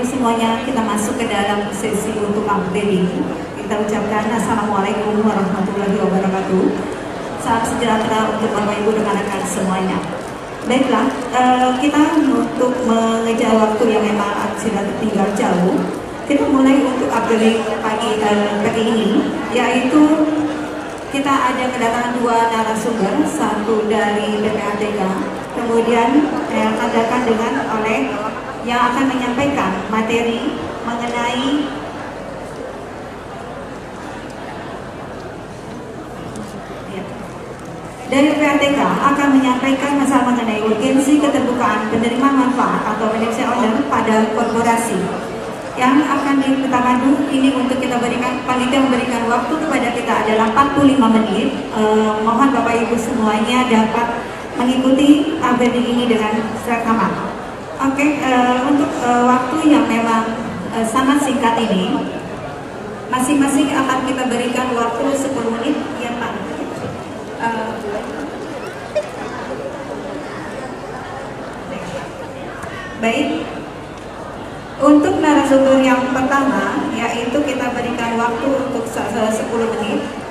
Ibu semuanya, kita masuk ke dalam sesi untuk updating. Kita ucapkan Assalamualaikum warahmatullahi wabarakatuh. Salam sejahtera untuk Bapak Ibu dan rekan-rekan semuanya. Baiklah, kita untuk mengejar waktu yang memang sudah tertinggal jauh, kita mulai untuk updating pagi ini, yaitu kita ada kedatangan dua narasumber, satu dari PPATK, kemudian yang akan dengan oleh yang akan menyampaikan materi mengenai dari PPATK akan menyampaikan masalah mengenai urgensi keterbukaan penerima manfaat atau beneficial owner pada korporasi yang akan dipertamadu ini untuk kita berikan, panitia memberikan waktu kepada kita adalah 45 menit. Mohon Bapak Ibu semuanya dapat mengikuti updating ini dengan seksama. Oke, untuk waktu yang memang sangat singkat ini, masing-masing akan kita berikan waktu 10 menit, ya Pak. Baik, untuk narasumber yang pertama, yaitu kita berikan waktu untuk 10 menit.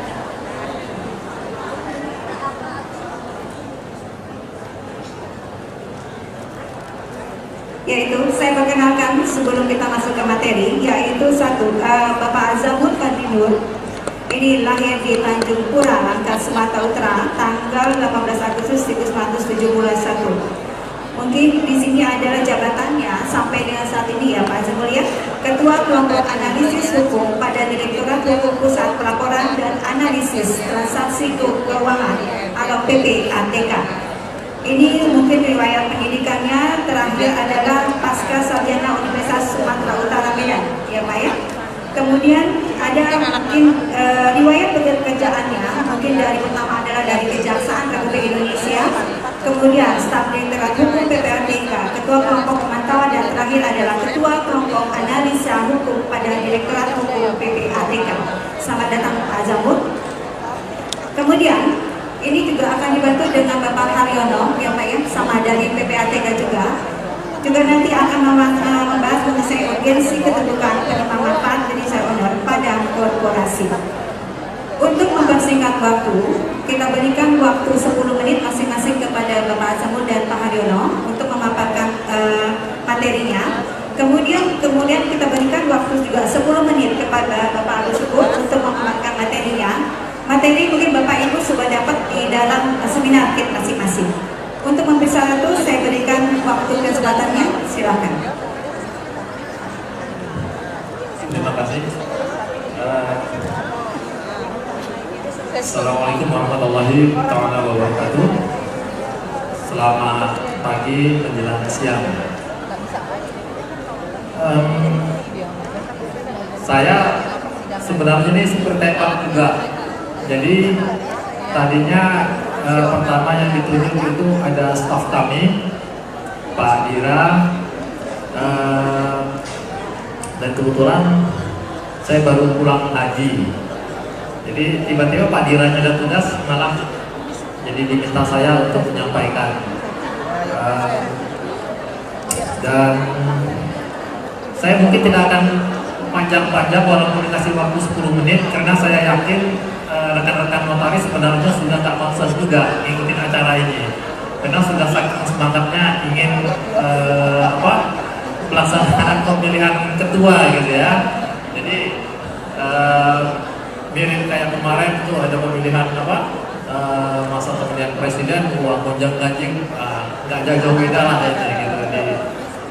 Yaitu saya perkenalkan sebelum kita masuk ke materi, yaitu satu Bapak Azamud Fadlinur. Ini lahir di Tanjung Pura, Langkat, Sumatera Utara, tanggal 18 Agustus 1971. Mungkin di sini adalah jabatannya sampai dengan saat ini ya Pak Azamud ya, Ketua Kelompok Analisis Hukum pada Direktorat Hukum Pusat Pelaporan dan Analisis Transaksi Keuangan atau PPATK. Ini mungkin riwayat pendidikannya terakhir adalah pasca sarjana Universitas Sumatera Utara Medan, ya Pak ya. Kemudian ada mungkin riwayat pekerjaannya mungkin dari pertama adalah dari Kejaksaan Republik Indonesia, kemudian staf Direktorat Hukum PPATK, Ketua Kelompok Pemantauan, dan terakhir adalah Ketua Kelompok Analisa Hukum pada Direktorat Hukum PPATK. Selamat datang Pak Azamud. Kemudian ini juga akan dibantu dengan Bapak Haryono, ya Pak ya, sama dari PPATK juga nanti akan membahas mengenai urgensi keterbukaan penerima manfaat beneficial owner pada korporasi. Untuk mempersingkat waktu, kita berikan waktu 10 menit masing-masing kepada Bapak Azamud dan Pak Haryono untuk memaparkan materinya. Kemudian kita berikan waktu juga 10 menit kepada Bapak Agus Syukur untuk memaparkan materinya. Materi mungkin Bapak Ibu sudah dapat di dalam seminar kit masing-masing. Untuk mempersiapkan itu saya berikan waktu kesempatannya, silakan. Terima kasih. Assalamualaikum warahmatullahi wabarakatuh. Selamat pagi menjelang siang. Saya sebenarnya ini super tembak juga. Jadi tadinya pertama yang ditunjuk itu ada staf kami, Pak Dira, dan kebetulan saya baru pulang haji. Jadi tiba-tiba Pak Dira ada tugas malah jadi diminta saya untuk menyampaikan. Dan saya mungkin tidak akan panjang-panjang walaupun dikasih waktu 10 menit karena saya yakin rekan-rekan notaris sebenarnya sudah tak konsen juga ngikutin acara ini karena sudah sangat semangatnya ingin pelaksanaan pemilihan ketua gitu ya. Jadi mirip kayak kemarin itu ada pemilihan masa pemilihan presiden, uang gonjang ganjing, nggak jauh beda lah gitu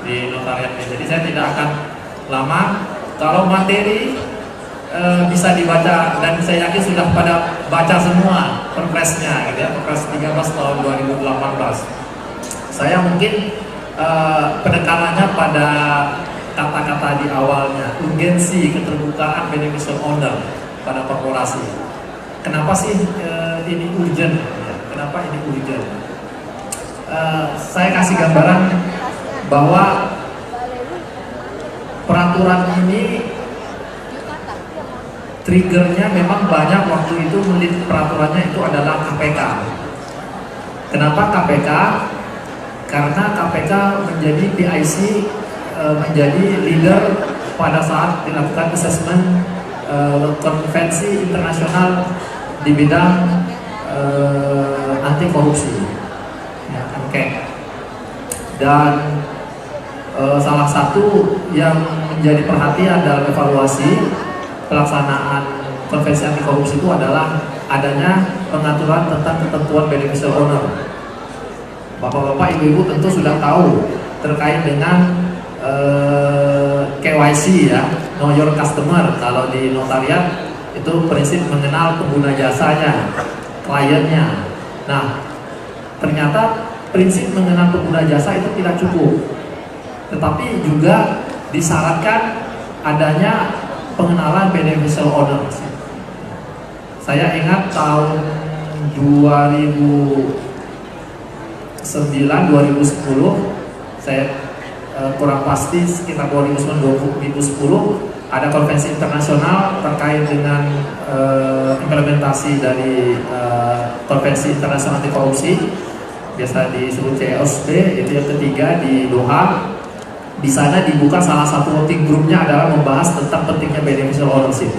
di notariat ini. Jadi saya tidak akan lama. Kalau materi bisa dibaca dan saya yakin sudah pada baca semua perpresnya gitu ya, Perpres 13 tahun 2018. Saya mungkin penekanannya pada kata-kata di awalnya, urgensi keterbukaan beneficial owner pada korporasi. Kenapa sih ini urgent? Kenapa ini urgent? Saya kasih gambaran bahwa peraturan ini triggernya memang banyak. Waktu itu melit peraturannya itu adalah KPK. Kenapa KPK? Karena KPK menjadi PIC menjadi leader pada saat dilakukan assessment konvensi internasional di bidang anti korupsi, ya, ANKEK. Dan salah satu yang menjadi perhatian dalam evaluasi pelaksanaan konvensi anti korupsi itu adalah adanya pengaturan tentang ketentuan beneficial owner. Bapak-bapak, ibu-ibu tentu sudah tahu terkait dengan KYC, ya, know your customer. Kalau di notariat itu prinsip mengenal pengguna jasanya, kliennya. Nah, ternyata prinsip mengenal pengguna jasa itu tidak cukup, tetapi juga disyaratkan adanya pengenalan beneficial owner. Saya ingat tahun 2009-2010, saya kurang pasti sekitar 2009-2010, ada konvensi internasional terkait dengan implementasi dari konvensi internasional anti korupsi, biasa disebut COSP, itu yang ketiga di Doha. Di sana dibuka salah satu working groupnya adalah membahas tentang pentingnya beneficial ownership.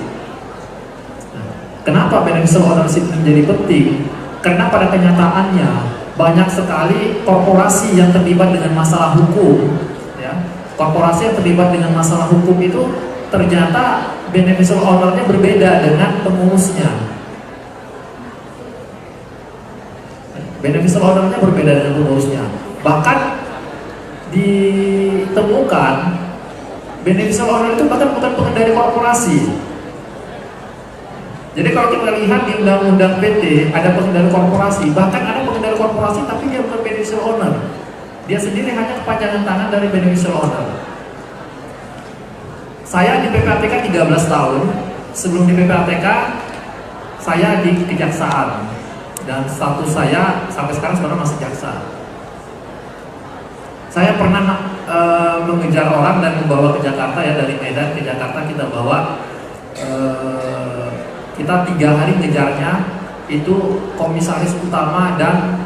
Kenapa beneficial ownership menjadi penting? Karena pada kenyataannya banyak sekali korporasi yang terlibat dengan masalah hukum, ya. Korporasi yang terlibat dengan masalah hukum itu ternyata beneficial owner-nya berbeda dengan pengurusnya. Beneficial owner-nya berbeda dengan pengurusnya. Bahkan ditemukan beneficial owner itu bahkan bukan pengendali korporasi. Jadi kalau kita lihat di undang-undang PT ada pengendali korporasi, bahkan ada pengendali korporasi tapi dia bukan beneficial owner. Dia sendiri hanya kepanjangan tangan dari beneficial owner. Saya di PPATK 13 tahun. Sebelum di PPATK saya di kejaksaan, dan status saya sampai sekarang sebenarnya masih jaksa. Saya pernah mengejar orang dan membawa ke Jakarta, ya, dari Medan ke Jakarta kita bawa. Kita 3 hari ngejarnya, itu komisaris utama dan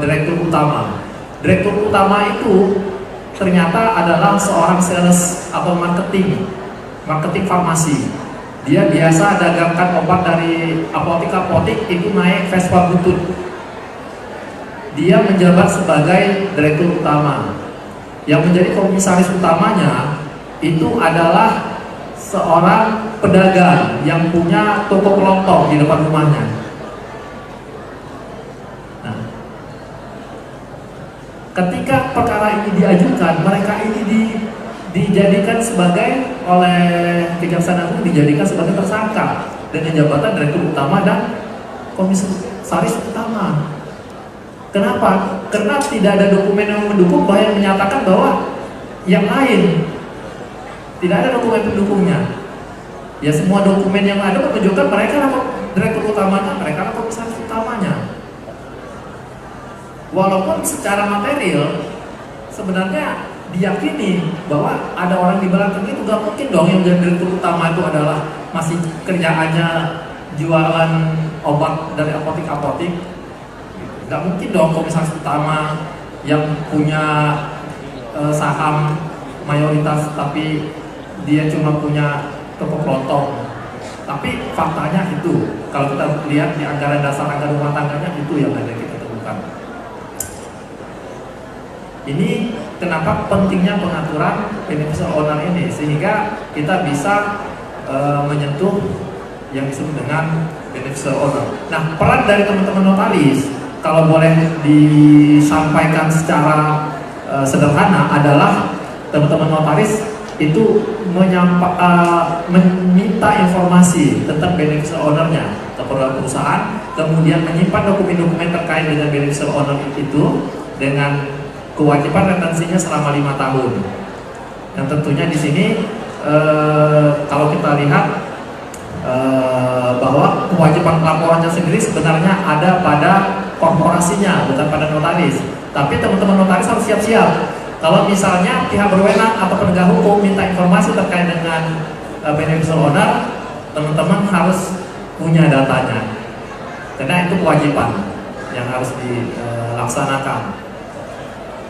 direktur utama. Direktur utama itu ternyata adalah seorang sales atau marketing farmasi. Dia biasa dagangkan obat dari apotek-apotek, itu naik Vespa butut. Dia menjabat sebagai direktur utama. Yang menjadi komisaris utamanya itu adalah seorang pedagang yang punya toko kelontong di depan rumahnya. Nah, ketika perkara ini diajukan, mereka ini dijadikan sebagai, oleh Kejaksaan Agung dijadikan sebagai tersangka dengan jabatan direktur utama dan komisaris utama. Kenapa? Karena tidak ada dokumen yang mendukung, bahwa yang menyatakan bahwa yang lain. Tidak ada dokumen pendukungnya. Ya, semua dokumen yang ada menunjukkan mereka adalah direktur utamanya, mereka adalah komisaris utamanya. Walaupun secara material sebenarnya diyakini bahwa ada orang di belakang itu, gak mungkin dong yang jadi direktur utama itu adalah masih kerjaannya jualan obat dari apotek-apotek. Gak mungkin dong komisaris utama yang punya saham mayoritas tapi dia cuma punya toko kelontong. Tapi faktanya itu, kalau kita lihat di anggaran dasar anggaran rumah tangganya, itu yang ada kita temukan. Ini kenapa pentingnya pengaturan beneficial owner ini, sehingga kita bisa menyentuh yang disebut dengan beneficial owner. Nah, peran dari teman-teman notaris, kalau boleh disampaikan secara sederhana, adalah teman-teman notaris itu meminta informasi tentang beneficial owner-nya kepada perusahaan, kemudian menyimpan dokumen-dokumen terkait dengan beneficial owner itu dengan kewajiban retensinya selama 5 tahun. Yang tentunya di sini kalau kita lihat bahwa kewajiban laporannya sendiri sebenarnya ada pada korporasinya, bukan pada notaris. Tapi teman-teman notaris harus siap-siap. Kalau misalnya pihak berwenang atau penegak hukum minta informasi terkait dengan beneficial owner, teman-teman harus punya datanya, karena itu kewajiban yang harus dilaksanakan.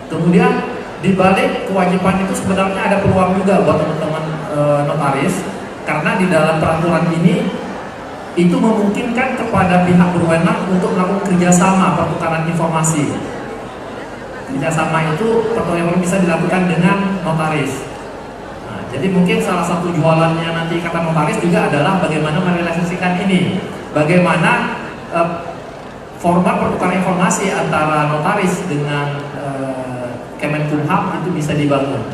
Kemudian di balik kewajiban itu sebenarnya ada peluang juga buat teman-teman notaris, karena di dalam peraturan ini itu memungkinkan kepada pihak berwenang untuk melakukan kerjasama pertukaran informasi. Kerjasama itu pertukaran bisa dilakukan dengan notaris. Nah, jadi mungkin salah satu jualannya nanti kata notaris juga adalah bagaimana merealisasikan ini, bagaimana format pertukaran informasi antara notaris dengan Kemenkumham itu bisa dibangun.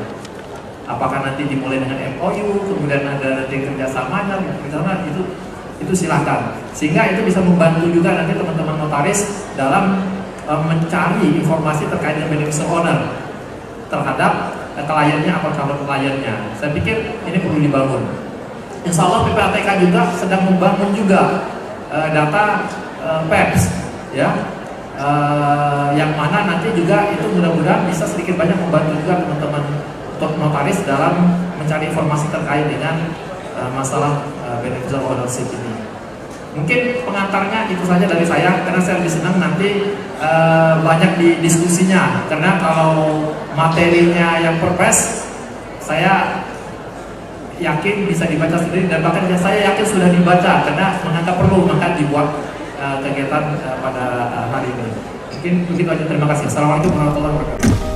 Apakah nanti dimulai dengan MOU, kemudian ada nanti kerjasamanya, misalnya itu silahkan. Sehingga itu bisa membantu juga nanti teman-teman notaris dalam mencari informasi terkait dengan beneficial owner terhadap kliennya atau calon kliennya. Saya pikir ini perlu dibangun. Insya Allah PPATK juga sedang membangun juga data PEPS, ya. Yang mana nanti juga itu mudah-mudahan bisa sedikit banyak membantu juga teman-teman notaris dalam mencari informasi terkait dengan masalah beneficial ownership ini. Mungkin pengantarnya itu saja dari saya, karena saya lebih senang nanti banyak di diskusinya, karena kalau materinya yang perpres saya yakin bisa dibaca sendiri, dan bahkan saya yakin sudah dibaca, karena menganggap perlu maka dibuat kegiatan pada hari ini. Mungkin begitu aja, terima kasih. Assalamualaikum warahmatullahi wabarakatuh.